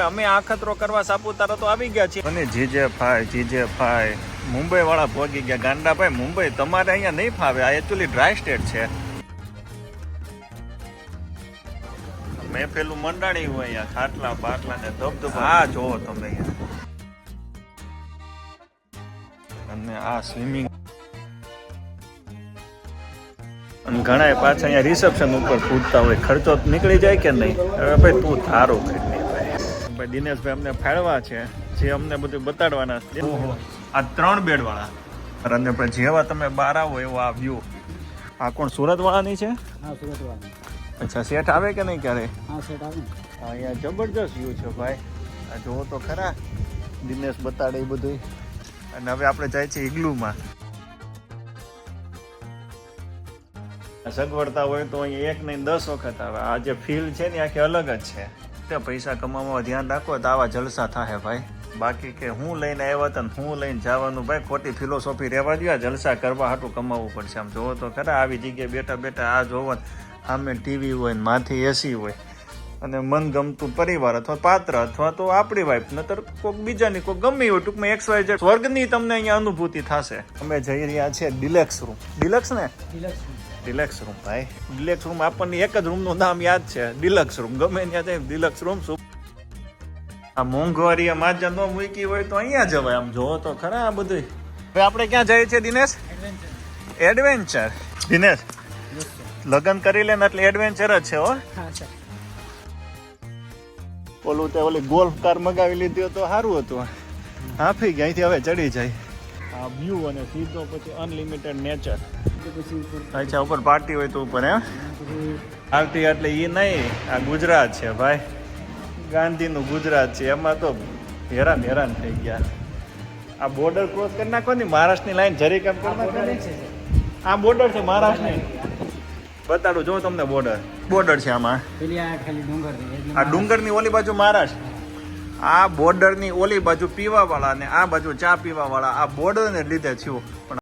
અમે આખતરો કરવા સાપુતારા તો આવી ગયા છીએ અને જીજે મુંબઈ વાળા પહોંચી ગયા. ગાંડાભાઈ મુંબઈ તમારે અહીંયા નહીં ફાવે, આ એકચ્યુઅલી ડ્રાય સ્ટેટ છે. મેં પેલું મંડાણી હોય અહીંયા ખાટલા બાટલા ને ધબધબા. હા જોવો તમે અહીંયા અને આ સ્વિમિંગ અને ઘણા પાછા અહીંયા રિસેપ્શન ઉપર પૂછતા હોય ખર્ચો નીકળી જાય કે નહીં. હવે ભાઈ તું ધારો કરી ભાઈ દિનેશભાઈ અમને ફાળવા છે જે અમને બધું બતાડવાના છે. આ 3 બેડ વાળા અને પછી જેવા તમે બહાર આવો એવો આ વ્યૂ. આ કોણ સુરત વાળાની છે? હા, સુરત વાળા. અચ્છા, સેટ આવે કે નહીં ક્યારે? હા, સેટ આવે. અહીંયા જબરજસ્ત વ્યૂ છે ભાઈ. આ જોવો તો ખરા, દિનેશ બતાડે એ બધું. અને હવે આપણે જાય છે ઇગ્લુમાં. સગવડતા હોય તો અહીંયા 1 નહીં 10 વખત આવે. આ જે ફીલ છે ને આખી અલગ જ છે. પૈસા કમાવામાં ધ્યાન રાખો તો આવા જલસા થાય ભાઈ. બાકી કે હું લઈને આવ્યા હતા ને હું લઈને જવાનું ભાઈ, ખોટી ફિલોસોફી રહેવા દો. જલસા કરવા હાટું કમાવવું પડશે. આમ જોવો તો ખરા, આવી જગ્યાએ બેઠા બેઠા આ જોવો, સામે ટીવી હોય ને માથી એસી હોય અને મનગમતું પરિવાર અથવા પાત્ર અથવા તો આપણી વાઈફ નતર કોઈક બીજાની કોઈ ગમે હોય, ટૂંકમાં XYZ સ્વર્ગની તમને અહીંયા અનુભૂતિ થશે. અમે જઈ રહ્યા છીએ ડિલેક્સ રૂમ. ડિલક્સ ને ડિલેક્સ રૂમ ભાઈ. ડિલેક્સ રૂમ આપણને એક જ રૂમનું નામ યાદ છે, ડિલક્સ રૂમ. ગમે ત્યાં જાય ડિલક્સ રૂમ. આ મોંઘવારી માજા ન મૂકી હોય તો અહીંયા જવાય. આમ જોવો તો ખરા આ બધું. હવે આપણે ક્યાં જઈએ છીએ દિનેશ? એડવેન્ચર. દિનેશ લગ્ન કરી લે ને એટલે એડવેન્ચર જ છે હો. ઓલું તે ઓલી ગોલ્ફ કાર મગાવી લીધી તો સારું હતું. હાફી ગયા અહીંથી હવે ચડી જાય. આ વ્યૂ અને સીધો પછી અનલિમિટેડ નેચર. અચ્છા, ઉપર પાર્ટી હોય તો ઉપર હે પાર્ટી એટલે એ નહીં, આ ગુજરાત છે ભાઈ, ગાંધીનું ગુજરાત છે. એમાં તો હેરાન થઈ ગયા. આ બોર્ડર ક્રોસ કરી નાખો ને મહારાષ્ટ્રની લાઈન જરી કેમ કરી નાખો. આ બોર્ડર છે મહારાષ્ટ્રની. બતાડું જો તમને બોર્ડર છે આમાં. આ ડુંગરની ઓલી બાજુ મહારાષ્ટ્ર, આ બોર્ડરની ઓલી બાજુ પીવા વાળા ને આ બાજુ ચા પીવા વાળા. આ બોર્ડર ને લીધે થયું. પણ